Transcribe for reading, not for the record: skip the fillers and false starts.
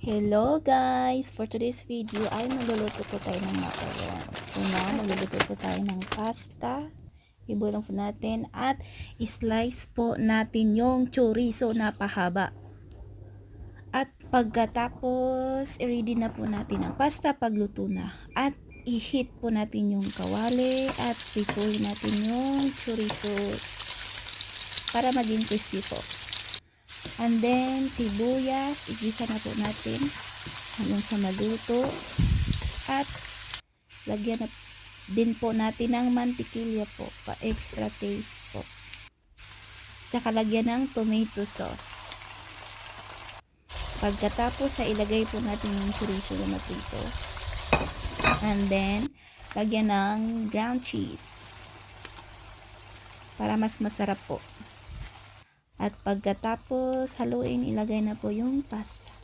Hello guys! For today's video ay magluluto po tayo ng macarons. So now, magluluto po tayo ng pasta. Ibulong po natin at slice po natin yung chorizo na pahaba. At pagkatapos, i-ready na po natin ang pasta pagluto na. At i-heat po natin yung kawali at prituin natin yung chorizo para maging crispy po. And then, sibuyas, igisa na po natin hanggang sa maluto. At, lagyan na din po natin ng mantikilya po, pa extra taste po. Tsaka lagyan ng tomato sauce. Pagkatapos, ilagay po natin yung chorizo na naprito. And then, lagyan ng ground cheese. Para mas masarap po. At pagkatapos haluin, ilagay na po yung pasta.